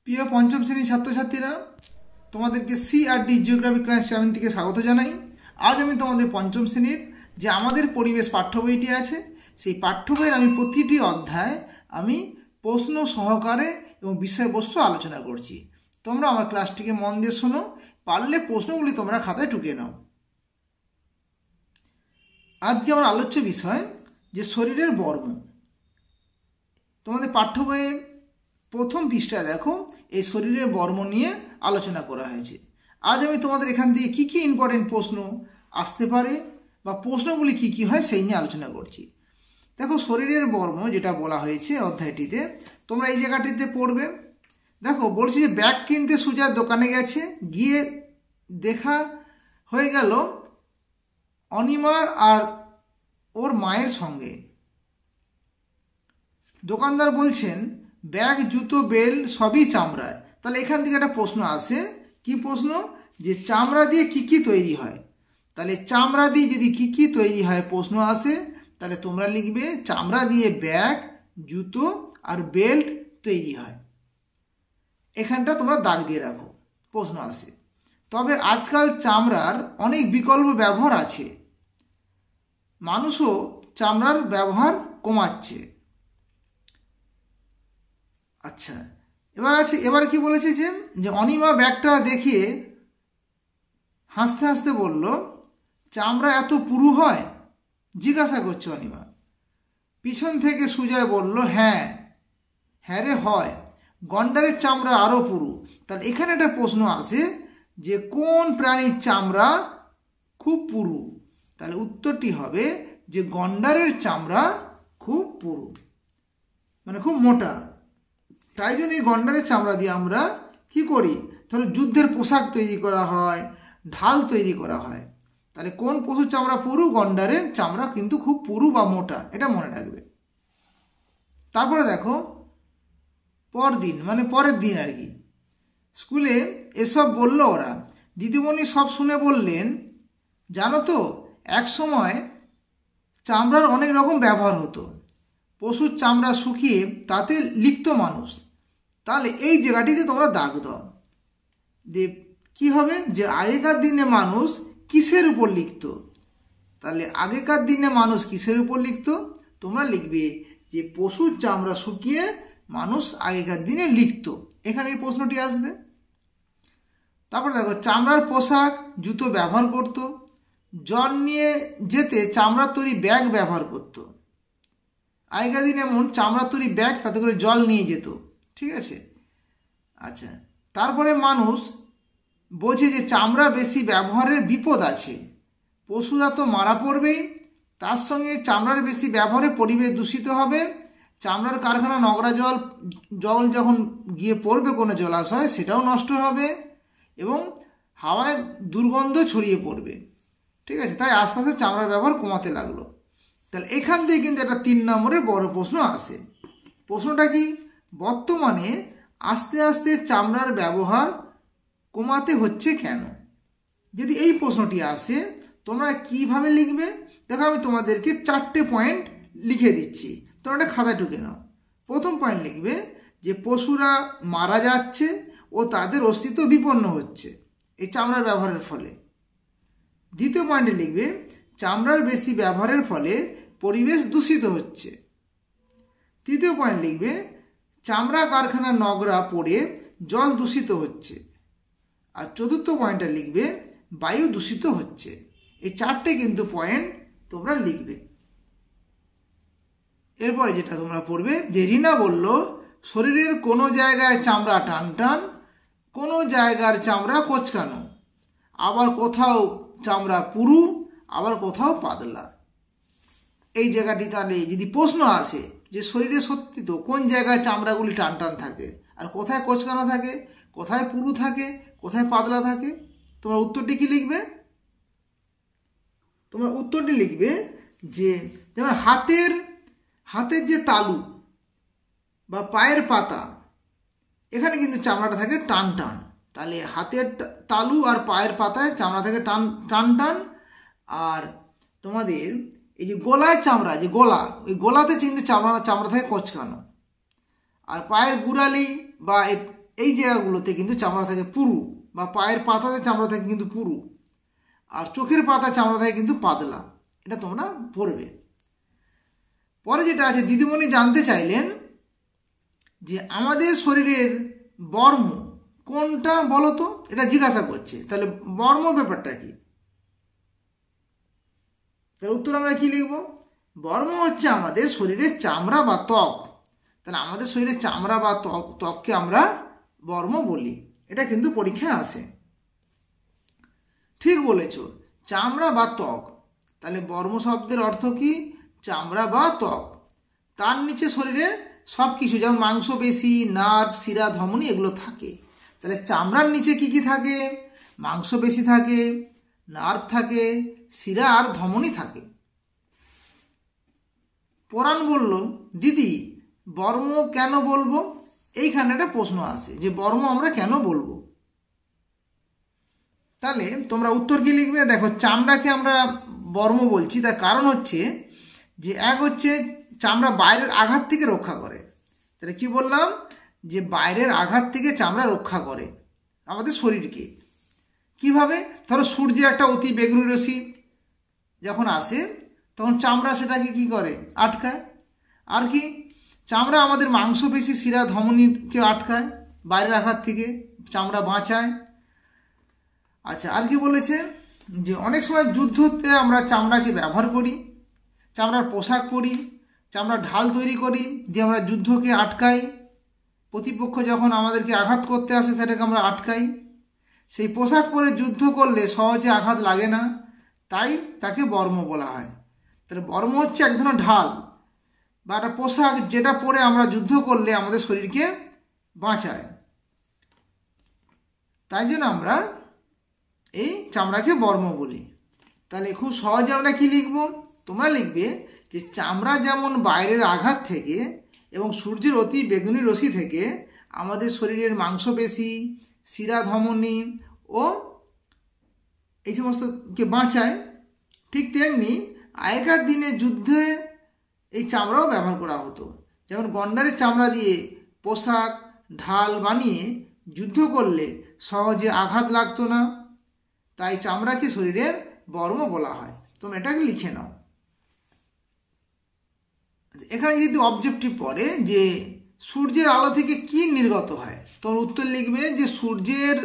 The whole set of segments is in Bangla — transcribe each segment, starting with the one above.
প্রিয় পঞ্চম শ্রেণীর ছাত্রছাত্রীরা, তোমাদেরকে সিআরডি জিওগ্রাফি ক্লাস চ্যানেলটিকে স্বাগত জানাই। আজ আমি তোমাদের পঞ্চম শ্রেণীর যে আমাদের পরিবেশ পাঠ্য বইটি আছে, সেই পাঠ্য বইয়ের আমি প্রতিটি অধ্যায় আমি প্রশ্ন সহকারে এবং বিষয়বস্তু আলোচনা করছি। তোমরা আমার ক্লাসটিকে মন দিয়ে শোনো, পারলে প্রশ্নগুলি তোমরা খাতায় টুকে নাও। আজকে আমার আলোচ্য বিষয় যে শরীরের বর্ম। তোমাদের পাঠ্য বইয়ে প্রথম পৃষ্ঠায় দেখো এই শরীরের বর্ম নিয়ে আলোচনা করা হয়েছে। আজ আমি তোমাদের এখান থেকে কী কী ইম্পর্টেন্ট প্রশ্ন আসতে পারে বা প্রশ্নগুলি কী কী হয় সেই নিয়ে আলোচনা করছি। দেখো, শরীরের বর্ম যেটা বলা হয়েছে অধ্যায়টিতে, তোমরা এই জায়গাটিতে পড়বে। দেখো, বলছি যে ব্যাগ কিনতে সুজার দোকানে গেছে, গিয়ে দেখা হয়ে গেল অনিমার আর ওর মায়ের সঙ্গে। দোকানদার বলছেন ব্যাগ, জুতো, বেল্ট সবই চামড়ায়। তাহলে এখান থেকে একটা প্রশ্ন আসে, কি প্রশ্ন? যে চামড়া দিয়ে কি কি তৈরি হয়। তাহলে চামড়া দিয়ে যদি কি কি তৈরি হয় প্রশ্ন আসে, তাহলে তোমরা লিখবে চামড়া দিয়ে ব্যাগ, জুতো আর বেল্ট তৈরি হয়। এখানটা তোমরা দাগ দিয়ে রাখো, প্রশ্ন আসে। তবে আজকাল চামড়ার অনেক বিকল্প ব্যবহার আছে, মানুষও চামড়ার ব্যবহার কমাচ্ছে। আচ্ছা, এবার কি বলেছে যে অনিমা ব্যাগটা দেখিয়ে হাসতে হাসতে বলল, চামড়া এত পুরু হয়? জিজ্ঞাসা করছে অনিমা। পিছন থেকে সুজয় বলল, হ্যাঁ রে হয়, গন্ডারের চামড়া আরও পুরু। তাহলে এখানে একটা প্রশ্ন আসে যে কোন প্রাণীর চামড়া খুব পুরু। তাহলে উত্তরটি হবে যে গন্ডারের চামড়া খুব পুরু, মানে খুব মোটা। তাই জন্য এই গন্ডারের চামড়া দিয়ে আমরা কি করি? তাহলে যুদ্ধের পোশাক তৈরি করা হয়, ঢাল তৈরি করা হয়। তাহলে কোন পশুর চামড়া পুরু? গন্ডারের চামড়া কিন্তু খুব পুরু বা মোটা, এটা মনে রাখবে। তারপরে দেখো, পরের দিন আর কি, স্কুলে এসব বলল ওরা। দিদিমণি সব শুনে বললেন, জানো তো, এক সময় চামড়ার অনেক রকম ব্যবহার হতো। পশুর চামড়া শুকিয়ে তাতে লিখত মানুষ। তাহলে এই জায়গাটিতে তোমরা দাগ দাও যে কী হবে, যে আগেকার দিনে মানুষ কিসের উপর লিখত। তাহলে আগেকার দিনে মানুষ কিসের উপর লিখত? তোমরা লিখবে যে পশুর চামড়া শুকিয়ে মানুষ আগেকার দিনে লিখত। এখানে এই প্রশ্নটি আসবে। তারপর দেখো, চামড়ার পোশাক, জুতো ব্যবহার করত। জল নিয়ে যেতে চামড়ার তৈরি ব্যাগ ব্যবহার করত। আগেকার দিনে এমন চামড়ার তৈরি ব্যাগ, তাতে করে জল নিয়ে যেত। ঠিক আছে। আচ্ছা, তারপরে মানুষ বোঝে যে চামড়া বেশি ব্যবহারের বিপদ আছে। পশুরা তো মারা পড়বেই, তার সঙ্গে চামড়ার বেশি ব্যবহারে পরিবেশ দূষিত হবে। চামড়ার কারখানা নোংরা জল যখন গিয়ে পড়বে কোনো জলাশয়, সেটাও নষ্ট হবে এবং হাওয়ায় দুর্গন্ধ ছড়িয়ে পড়বে। ঠিক আছে, তাই আস্তে আস্তে চামড়ার ব্যবহার কমাতে লাগলো। তাহলে এখান থেকে কিন্তু একটা 3 নম্বরের বড় প্রশ্ন আসে। প্রশ্নটা কি? বর্তমানে আস্তে আস্তে চামড়ার ব্যবহার কমাতে হচ্ছে কেন? যদি এই প্রশ্নটি আসে, তোমরা কিভাবে লিখবে? দেখো, আমি তোমাদেরকে 4টে পয়েন্ট লিখে দিচ্ছি, তোমরা একটা খাতায় টুকে নাও। প্রথম পয়েন্ট লিখবে যে পশুরা মারা যাচ্ছে ও তাদের অস্তিত্ব বিপন্ন হচ্ছে এই চামড়ার ব্যবহারের ফলে। দ্বিতীয় পয়েন্টে লিখবে চামড়ার বেশি ব্যবহারের ফলে পরিবেশ দূষিত হচ্ছে। তৃতীয় পয়েন্ট লিখবে চামড়া কারখানার নোংরা পড়ে জল দূষিত হচ্ছে। আর চতুর্থ পয়েন্টটা লিখবে বায়ু দূষিত হচ্ছে। এই 4টে কিন্তু পয়েন্ট তোমরা লিখবে। এরপরে যেটা তোমরা পড়বে, যে রিনা বলল শরীরের কোনো জায়গায় চামড়া টান টান, কোনো জায়গার চামড়া কোঁচকানো, আবার কোথাও চামড়া পুরু, আবার কোথাও পাতলা। এই জায়গাটি তাহলে যদি প্রশ্ন আসে যে শরীরে সত্যি তো কোন জায়গায় চামড়াগুলি টান টান থাকে, আর কোথায় কোঁচকানো থাকে, কোথায় পুরু থাকে, কোথায় পাতলা থাকে, তোমরা উত্তরটি কি লিখবে? তোমরা উত্তরটি লিখবে যে যেমন হাতের যে তালু বা পায়ের পাতা, এখানে কিন্তু চামড়াটা থাকে টান টান। তাহলে হাতের তালু আর পায়ের পাতায় চামড়া থাকে টান টান। আর তোমাদের এই যে গলায় চামড়া, যে গলা, ওই গলাতে কিন্তু চামড়া থাকে কোঁচকানো। আর পায়ের গুড়ালি বা এই জায়গাগুলোতে কিন্তু চামড়া থাকে পুরু, বা পায়ের পাতাতে চামড়া থাকে কিন্তু পুরু, আর চোখের পাতা চামড়া থাকে কিন্তু পাতলা। এটা তোমরা পড়বে। পরে যেটা আছে, দিদিমণি জানতে চাইলেন যে আমাদের শরীরের বর্ম কোনটা বলো তো, এটা জিজ্ঞাসা করছে। তাহলে বর্ম ব্যাপারটা কি? তার উত্তর আমরা কি লিখব? বর্ম হচ্ছে আমাদের শরীরের চামড়া বা ত্বক। তাহলে আমাদের শরীরের চামড়া বা ত্বককে আমরা বর্ম বলি। এটা কিন্তু পরীক্ষায় আসে। ঠিক বলেছ, চামড়া বা ত্বক। তাহলে বর্ম শব্দের অর্থ কি? চামড়া বা ত্বক। তার নিচে শরীরের সব কিছু, যেমন মাংসপেশি, নার্ভ, শিরা, ধমনী এগুলো থাকে। তাহলে চামড়ার নিচে কি কি থাকে? মাংসপেশি থাকে, নার্ভ থাকে, শিরা আর ধমনী থাকে। পরাণ বলল, দিদি বর্ম কেন বলবো? এইখানে একটা প্রশ্ন আসে যে বর্ম আমরা কেন বলবো। তাহলে তোমরা উত্তর কি লিখবে? দেখো, চামড়াকে আমরা বর্ম বলছি, তার কারণ হচ্ছে যে এক হচ্ছে চামড়া বাইরের আঘাত থেকে রক্ষা করে। তাহলে কি বললাম? যে বাইরের আঘাত থেকে চামড়া রক্ষা করে আমাদের শরীরকে। কিভাবে? ধরো সূর্যের একটা অতি বেগুনি রশ্মি যখন আসে, তখন চামড়া সেটাকে কি করে? আটকায়। আর কি, চামড়া আমাদের মাংসপেশি, শিরা, ধমনীকে আটকায়, বাইরের আঘাত থেকে চামড়া বাঁচায়। আচ্ছা, আর কি বলেছে? যে অনেক সময় যুদ্ধতে আমরা চামড়াকে ব্যবহার করি, চামড়ার পোশাক পরি, চামড়ার ঢাল তৈরি করি, দিয়ে আমরা যুদ্ধকে আটকাই। প্রতিপক্ষ যখন আমাদেরকে আঘাত করতে আসে সেটাকে আমরা আটকাই। সেই পোশাক পরে যুদ্ধ করলে সহজে আঘাত লাগে না, তাই তাকে বর্ম বলা হয়। তাহলে বর্ম হচ্ছে এক ধরনের ঢাল বা একটা পোশাক, যেটা পরে আমরা যুদ্ধ করলে আমাদের শরীরকে বাঁচায়। তাই জন্য আমরা এই চামড়াকে বর্ম বলি। তাহলে খুব সহজে আমরা কি লিখব? তোমরা লিখবে যে চামড়া যেমন বাইরের আঘাত থেকে এবং সূর্যের অতি বেগুনি রশ্মি থেকে আমাদের শরীরের মাংসপেশি, শিরা, ধমনী ও এই সমস্তকে বাঁচায়, ঠিক তেমনি আগেকার দিনে যুদ্ধে এই চামড়াও ব্যবহার করা হতো। যেমন গন্ডারের চামড়া দিয়ে পোশাক, ঢাল বানিয়ে যুদ্ধ করলে সহজে আঘাত লাগতো না, তাই চামড়াকে শরীরের বর্ম বলা হয়। তোমরা এটাকে লিখে নাও। এখানে যদি অবজেক্টিভ পড়ে যে সূর্যের আলো থেকে কি নির্গত হয়, তোমরা উত্তর লিখবে যে সূর্যের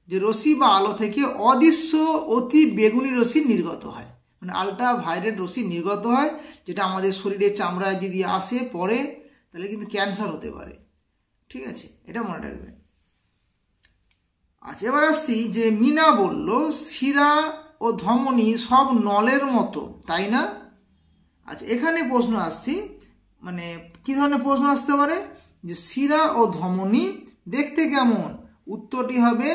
যে রশ্মি বা আলো থেকে অদৃশ্য অতি বেগুনি রশ্মি নির্গত হয়, মানে আলট্রা ভায়োলেট রশ্মি নির্গত হয়, যেটা আমাদের শরীরের চামড়ায় যদি আসে পড়ে তাহলে কিন্তু ক্যান্সার হতে পারে। ঠিক আছে, এটা মনে রাখবে। আচ্ছা, এবার আসছি যে মিনা বলল শিরা ও ধমনী সব নলের মতো, তাই না? আচ্ছা, এখানে প্রশ্ন আসছি, মানে কি ধরনের প্রশ্ন আসতে পারে? যে শিরা ও ধমনী দেখতে কেমন? উত্তরটি হবে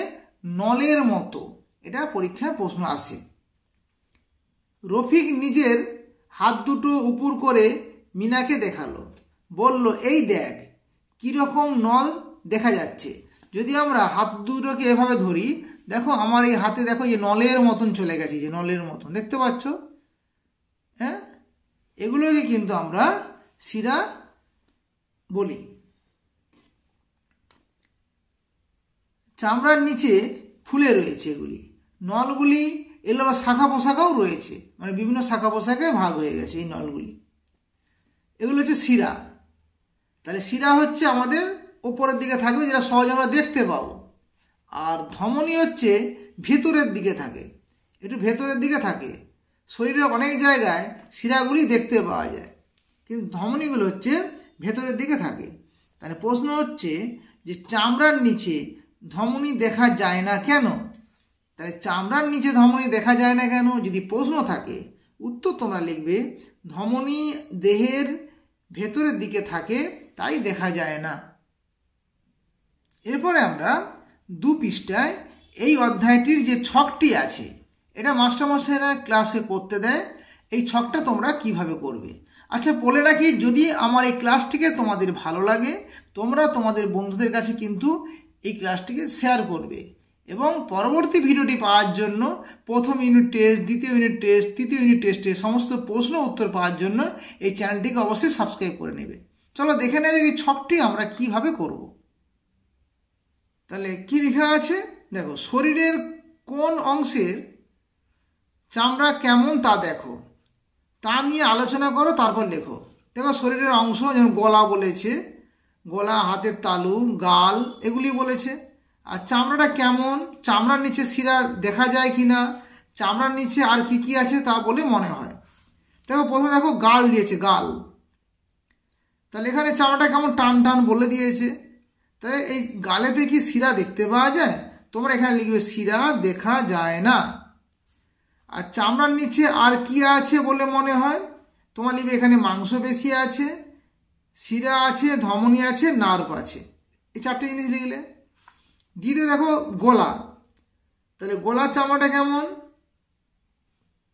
নলের মতো। এটা পরীক্ষায় প্রশ্ন আসে। রফিক নিজের হাত দুটো উপর করে মিনাকে দেখালো, বলল এই দেখ কিরকম নল দেখা যাচ্ছে। যদি আমরা হাত দুটোকে এভাবে ধরি, দেখো আমার এই হাতে দেখো এই নলের মতন চলে গেছে, যে নলের মতন দেখতে পাচ্ছ। হ্যাঁ, এগুলোকে কিন্তু আমরা শিরা বলি। চামড়ার নিচে ফুলে রয়েছে এগুলি। নলগুলি এগুলো আবার শাখা পোশাকাও রয়েছে, মানে বিভিন্ন শাখা পোশাকে ভাগ হয়ে গেছে এই নলগুলি। এগুলো হচ্ছে শিরা। তাহলে শিরা হচ্ছে আমাদের ওপরের দিকে থাকবে, যেটা সহজে আমরা দেখতে পাবো। আর ধমনী হচ্ছে ভেতরের দিকে থাকে, একটু ভেতরের দিকে থাকে। শরীরের অনেক জায়গায় শিরাগুলি দেখতে পাওয়া যায়, কিন্তু ধমনীগুলো হচ্ছে ভেতরের দিকে থাকে। তাহলে প্রশ্ন হচ্ছে যে চামড়ার নিচে ধমনী দেখা যায় না কেন? তাহলে চামড়ার নিচে ধমনী দেখা যায় না কেন যদি প্রশ্ন থাকে, উত্তর তোমরা লিখবে ধমনী দেহের ভেতরের দিকে থাকে, তাই দেখা যায় না। এরপরে আমরা 2 পৃষ্ঠায় এই অধ্যায়টির যে ছকটি আছে, এটা মাস্টারমশাইরা ক্লাসে করতে দেয়। এই ছকটা তোমরা কিভাবে করবে? আচ্ছা, বলে রাখি, যদি আমার এই ক্লাসটিকে তোমাদের ভালো লাগে, তোমরা তোমাদের বন্ধুদের কাছে কিন্তু এই ক্লাসটিকে শেয়ার করবে, এবং পরবর্তী ভিডিওটি পাওয়ার জন্য প্রথম ইউনিট টেস্ট, দ্বিতীয় ইউনিট টেস্ট, তৃতীয় ইউনিট টেস্টের সমস্ত প্রশ্ন উত্তর পাওয়ার জন্য এই চ্যানেলটিকে অবশ্যই সাবস্ক্রাইব করে নেবে। চলো দেখে নেওয়া যাক এই ছকটি আমরা কিভাবে করব। তাহলে কি লেখা আছে দেখো, শরীরের কোন অংশের চামড়া কেমন তা দেখো, তা নিয়ে আলোচনা করো, তারপর লেখো। দেখো শরীরের অংশ যেমন গলা বলেছে, গলা, হাতের তালু, গাল এগুলি বলেছে। আর চামড়াটা কেমন, চামড়ার নিচে শিরা দেখা যায় কি না, চামড়ার নিচে আর কি কি আছে তা বলে মনে হয়। দেখো প্রথমে দেখো গাল দিয়েছে, গাল, তাহলে এখানে চামড়াটা কেমন টান টান বলে দিয়েছে। তাহলে এই গালেতে কি শিরা দেখতে পাওয়া যায়, তোমরা এখানে লিখবে শিরা দেখা যায় না। আর চামড়ার নিচে আর কি আছে বলে মনে হয়, তোমার লিখবে এখানে মাংসপেশি আছে, শিরা আছে, ধমনী আছে, নার্ভ আছে। এই চারটে জিনিস লিখলে। দ্বিতীয় দেখো গলা, তাহলে গলার চামড়াটা কেমন,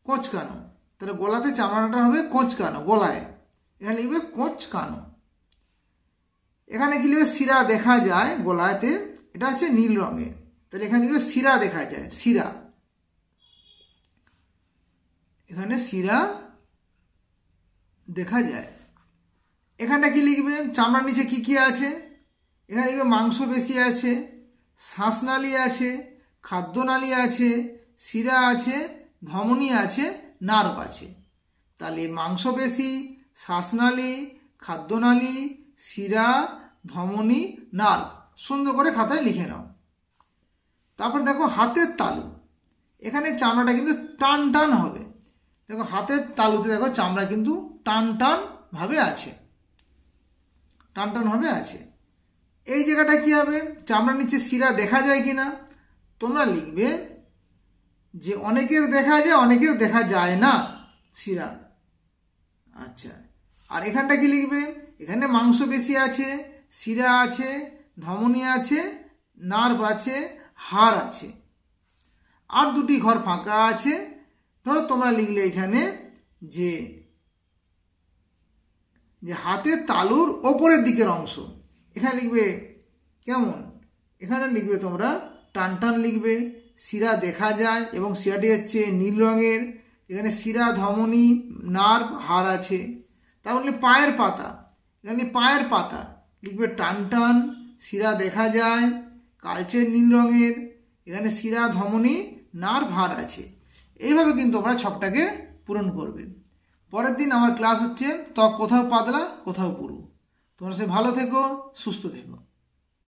কোঁচকানো, তাহলে গলাতে চামড়াটা হবে কোঁচকানো, গলায় এখানে লিখবে কোঁচকানো। এখানে কি লিখবে শিরা দেখা যায় গলাতে, এটা হচ্ছে নীল রঙের, তাহলে এখানে লিখবে শিরা দেখা যায়, শিরা, এখানে শিরা দেখা যায়। এখানটা কি লিখবে, চামড়ার নিচে কি কি আছে, এখানে লিখবে মাংসপেশি আছে, শ্বাসনালী আছে, খাদ্যনালী আছে, শিরা আছে, ধমনী আছে, নার্ভ আছে। তাহলে মাংসপেশি, শ্বাসনালী, খাদ্যনালী, শিরা, ধমনী, নার্ভ সুন্দর করে খাতায় লিখে নাও। তারপর দেখো হাতের তালু, এখানে চামড়াটা কিন্তু টান টান হবে। দেখো হাতের তালুতে দেখো চামড়া কিন্তু টান টান ভাবে আছে, টান টান ভাবে আছে। এই জায়গাটা কি হবে, চামড়ার নিচে শিরা দেখা যায় কিনা, তোমরা লিখবে যে অনেকের দেখা যায়, অনেকের দেখা যায় না শিরা। আচ্ছা, আর এখানটা কি লিখবে, এখানে মাংসপেশি আছে, শিরা আছে, ধমনী আছে, নার্ভ আছে, হাড় আছে। আর দুটি ঘর ফাঁকা আছে। ধরো তোমরা লিখলে এখানে যে হাতের তালুর ওপরের দিকের অংশ, এখানে লিখবে কেমন, এখানে লিখবে তোমরা টান টান লিখবে, শিরা দেখা যায় এবং শিরাটি হচ্ছে নীল রঙের, এখানে শিরা, ধমনী, নার্ভ, হাড় আছে। তাহলে পায়ের পাতা, এখানে পায়ের পাতা লিখবে টান টান, শিরা দেখা যায়, কালচে নীল রঙের, এখানে শিরা, ধমনী, নার্ভ, হাড় আছে। এইভাবে কিন্তু তোমরা ছকটাকে পূরণ করবে। পরের দিন আমার ক্লাস হচ্ছে ত্বক কোথাও পাতলা কোথাও পুরু। তোমরা সে ভালো থেকো, সুস্থ থেকো।